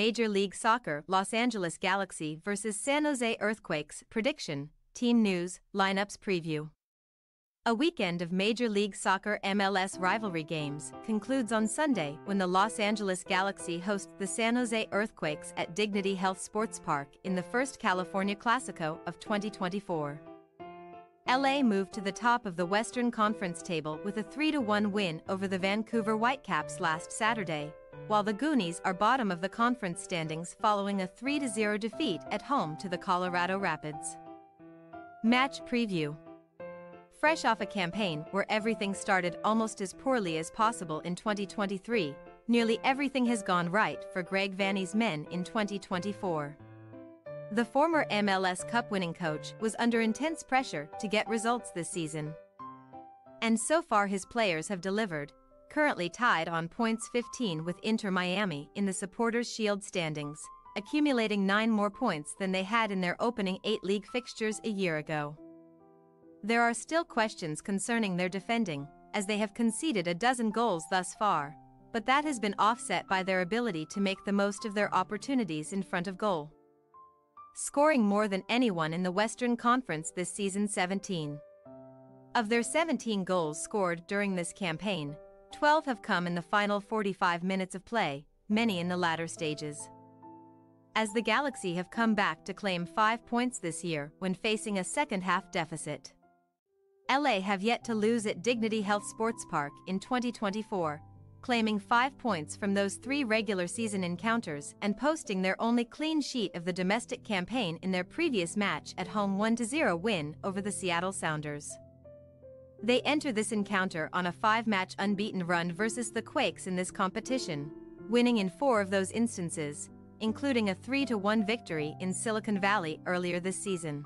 Major League Soccer Los Angeles Galaxy vs San Jose Earthquakes prediction, team news, lineups preview. A weekend of Major League Soccer MLS rivalry games concludes on Sunday when the Los Angeles Galaxy hosts the San Jose Earthquakes at Dignity Health Sports Park in the first California Clasico of 2024. LA moved to the top of the Western Conference table with a 3-1 win over the Vancouver Whitecaps last Saturday, while the Goonies are bottom of the conference standings following a 3-0 defeat at home to the Colorado Rapids. Match preview. Fresh off a campaign where everything started almost as poorly as possible in 2023, nearly everything has gone right for Greg Vanney's men in 2024. The former MLS Cup-winning coach was under intense pressure to get results this season. And so far his players have delivered, currently tied on points 15 with Inter Miami in the Supporters' Shield standings, accumulating 9 more points than they had in their opening 8 league fixtures a year ago. There are still questions concerning their defending, as they have conceded a dozen goals thus far, but that has been offset by their ability to make the most of their opportunities in front of goal. Scoring more than anyone in the Western Conference this season, 17. Of their 17 goals scored during this campaign, 12 have come in the final 45 minutes of play, many in the latter stages. As the Galaxy have come back to claim 5 points this year when facing a second-half deficit. LA have yet to lose at Dignity Health Sports Park in 2024, claiming 5 points from those 3 regular season encounters and posting their only clean sheet of the domestic campaign in their previous match at home 1-0 win over the Seattle Sounders. They enter this encounter on a 5-match unbeaten run versus the Quakes in this competition, winning in 4 of those instances, including a 3-1 victory in Silicon Valley earlier this season.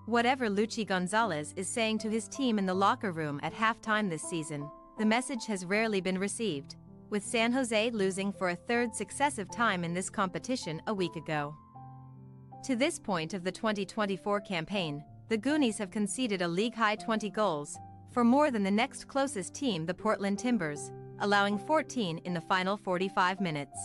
Whatever Luchi Gonzalez is saying to his team in the locker room at halftime this season, the message has rarely been received, with San Jose losing for a 3rd successive time in this competition a week ago. To this point of the 2024 campaign, the Goonies have conceded a league-high 20 goals, for more than the next closest team, the Portland Timbers, allowing 14 in the final 45 minutes.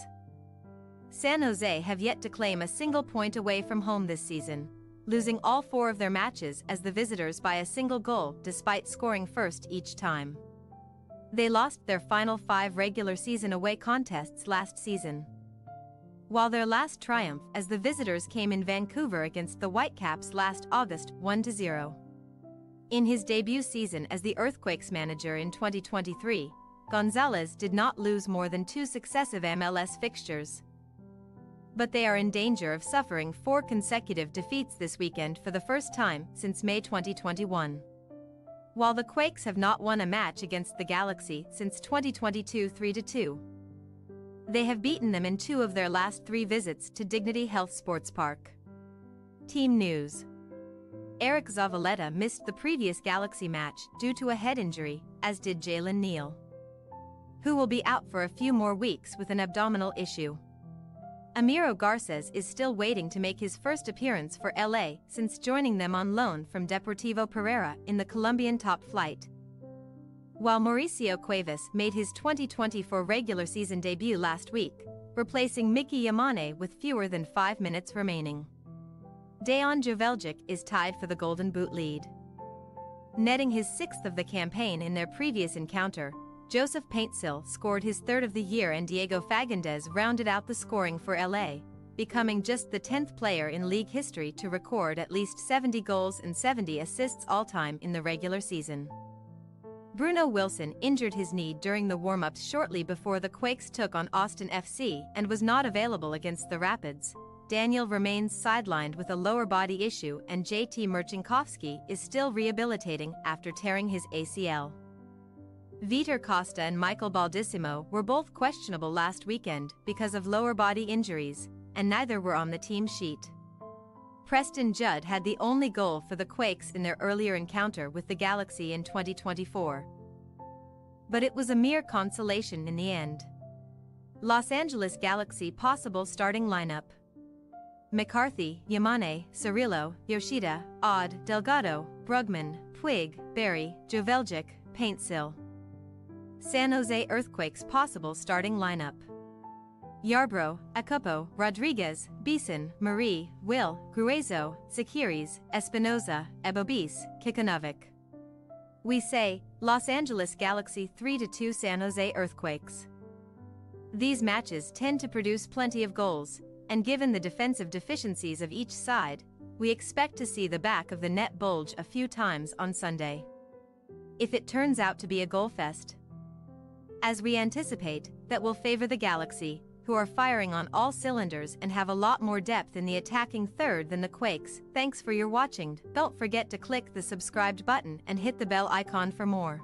San Jose have yet to claim a single point away from home this season, losing all 4 of their matches as the visitors by a single goal despite scoring first each time. They lost their final 5 regular season away contests last season, while their last triumph as the visitors came in Vancouver against the Whitecaps last August 1-0. In his debut season as the Earthquakes manager in 2023, Gonzalez did not lose more than 2 successive MLS fixtures. But they are in danger of suffering 4 consecutive defeats this weekend for the first time since May 2021. While the Quakes have not won a match against the Galaxy since 2022 3-2. They have beaten them in 2 of their last 3 visits to Dignity Health Sports Park. Team news. Eric Zavaleta missed the previous Galaxy match due to a head injury, as did Jalen Neal, who will be out for a few more weeks with an abdominal issue. Amiro Garces is still waiting to make his first appearance for LA since joining them on loan from Deportivo Pereira in the Colombian top flight. While Mauricio Cuevas made his 2024 regular season debut last week, replacing Mickey Yamane with fewer than 5 minutes remaining. Dejan Joveljic is tied for the Golden Boot lead, netting his 6th of the campaign in their previous encounter. Joseph Paintsil scored his 3rd of the year and Diego Fagundez rounded out the scoring for LA, becoming just the 10th player in league history to record at least 70 goals and 70 assists all-time in the regular season. Bruno Wilson injured his knee during the warm-ups shortly before the Quakes took on Austin FC and was not available against the Rapids. Daniel remains sidelined with a lower body issue and JT Merchankovsky is still rehabilitating after tearing his ACL. Vitor Costa and Michael Baldissimo were both questionable last weekend because of lower body injuries, and neither were on the team sheet. Preston Judd had the only goal for the Quakes in their earlier encounter with the Galaxy in 2024. But it was a mere consolation in the end. Los Angeles Galaxy possible starting lineup: McCarthy, Yamane, Cirillo, Yoshida, Odd, Delgado, Brugman, Puig, Barry, Joveljic, Paintsil. San Jose Earthquakes possible starting lineup: Yarbrough, Acopo, Rodriguez, Beeson, Marie, Will, Gruezo, Zakiris, Espinoza, Ebobis, Kikanovic. We say, Los Angeles Galaxy 3-2 San Jose Earthquakes. These matches tend to produce plenty of goals, and given the defensive deficiencies of each side, we expect to see the back of the net bulge a few times on Sunday. If it turns out to be a goal fest, as we anticipate, that will favor the Galaxy, who are firing on all cylinders and have a lot more depth in the attacking third than the Quakes. Thanks for your watching. Don't forget to click the subscribed button and hit the bell icon for more.